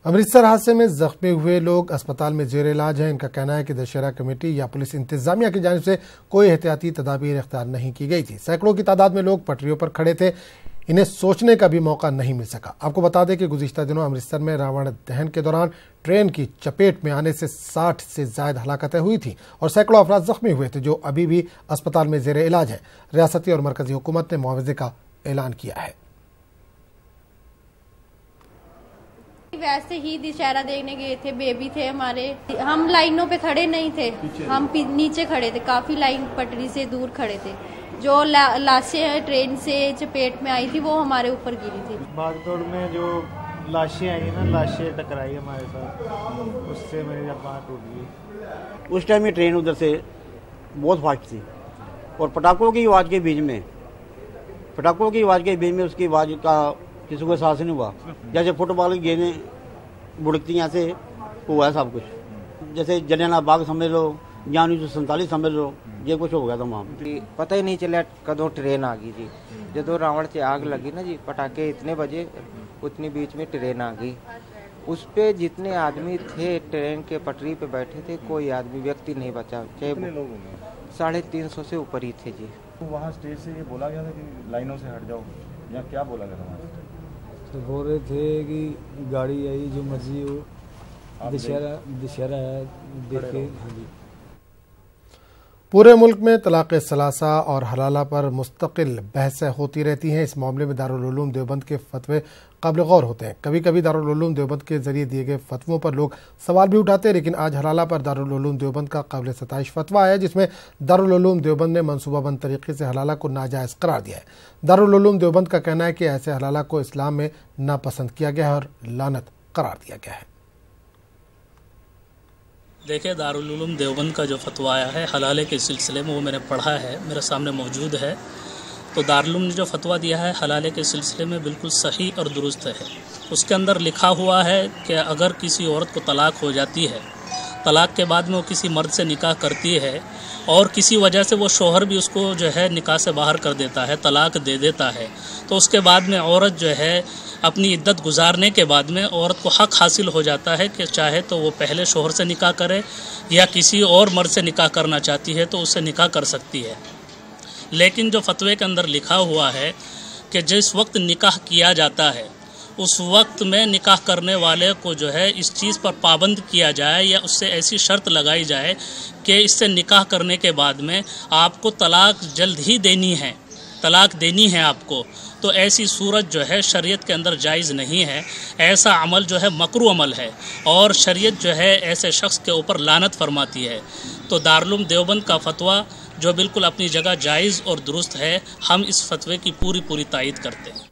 अमृतसर हादसे में जख्मी हुए लोग अस्पताल में जेर इलाज हैं। इनका कहना है कि दशहरा कमेटी या पुलिस इंतजामिया की जानिब से कोई एहतियाती तदाबीर इख्तियार नहीं की गई थी। सैकड़ों की तादाद में लोग पटरियों पर खड़े थे, इन्हें सोचने का भी मौका नहीं मिल सका। आपको बता दें कि गुज़िश्ता दिनों अमृतसर में रावण दहन के दौरान ट्रेन की चपेट में आने से 60 से ज्यादा हलाकतें हुई थी और सैकड़ों अफराद जख्मी हुए थे, जो अभी भी अस्पताल में जेर इलाज है। रियासती और मरकजी हुकूमत ने मुआवजे का ऐलान किया है। वैसे ही दशहरा देखने गए थे, बेबी थे हमारे, हम लाइनों पे खड़े नहीं थे, हम नीचे खड़े थे, काफी लाइन पटरी से दूर खड़े थे। जो लाशें ट्रेन से चपेट में आई थी वो हमारे ऊपर गिरी थी। भागदौड़ में जो लाशें आई ना, लाशें टकराई हमारे साथ, उससे मेरी बांह टूट गई। उस टाइम ये ट्रेन उधर से बहुत फास्ट थी और पटाखों की आवाज के बीच में उसकी आवाज का किसी को एहसास नहीं हुआ। जैसे फुटबॉल की गेंदें बुड़कती हैं ऐसे हुआ है सब कुछ। जैसे जलियांवाला बाग समझ लो, या 1947 समझ लो, ये कुछ हो गया था वहाँ। पता ही नहीं चला कदों ट्रेन आ गई जी। जो रावण से आग लगी ना जी, पटाखे इतने बजे, उतनी बीच में ट्रेन आ गई। उस पे जितने आदमी थे ट्रेन के पटरी पे बैठे थे, कोई आदमी व्यक्ति नहीं बचा। कितने लोग होंगे? 350 से ऊपर ही थे जी। तो वहाँ स्टेज से ये बोला गया था कि लाइनों से हट जाओ, या क्या बोला गया था? तो बोल रहे थे कि गाड़ी आई जो मर्जी हो, दशहरा है, देखे। पूरे मुल्क में तलाक़ सलासा और हलाला पर मुस्तकिल बहसें होती रहती हैं। इस मामले में दारुल उलूम देवबंद के फतवे काबिल गौर होते हैं। कभी कभी दारुल उलूम देवबंद के जरिए दिए गए फतवों पर लोग सवाल भी उठाते हैं, लेकिन आज हलाला पर दारुल उलूम देवबंद का काबिल सताइश फतवा आया, जिसमें दारुल उलूम देवबंद ने मनसूबाबंद तरीके से हलाला को नाजायज़ करार दिया है। दारुल उलूम देवबंद का कहना है कि ऐसे हलाला को इस्लाम में नापसंद किया गया है और लानत करार दिया गया है। देखिए, दारुल उलूम देवबंद का जो फतवा आया है हलाले के सिलसिले में, वो मैंने पढ़ा है, मेरे सामने मौजूद है। तो दारुल उलूम ने जो फतवा दिया है हलाले के सिलसिले में बिल्कुल सही और दुरुस्त है। उसके अंदर लिखा हुआ है कि अगर किसी औरत को तलाक हो जाती है, तलाक के बाद में वो किसी मर्द से निकाह करती है और किसी वजह से वो शोहर भी उसको जो है निकाह से बाहर कर देता है, तलाक दे देता है, तो उसके बाद में औरत जो है अपनी इद्दत गुजारने के बाद में औरत को हक हासिल हो जाता है कि चाहे तो वो पहले शोहर से निकाह करे या किसी और मर्द से निकाह करना चाहती है तो उससे निकाह कर सकती है। लेकिन जो फतवे के अंदर लिखा हुआ है कि जिस वक्त निकाह किया जाता है उस वक्त में निकाह करने वाले को जो है इस चीज़ पर पाबंद किया जाए या उससे ऐसी शर्त लगाई जाए कि इससे निकाह करने के बाद में आपको तलाक जल्द ही देनी है, तलाक देनी है आपको, तो ऐसी सूरत जो है शरीयत के अंदर जायज़ नहीं है। ऐसा अमल जो है मकरू अमल है और शरीयत जो है ऐसे शख्स के ऊपर लानत फरमाती है। तो दारुल उलूम देवबंद का फतवा जो बिल्कुल अपनी जगह जायज़ और दुरुस्त है, हम इस फतवे की पूरी तायद करते हैं।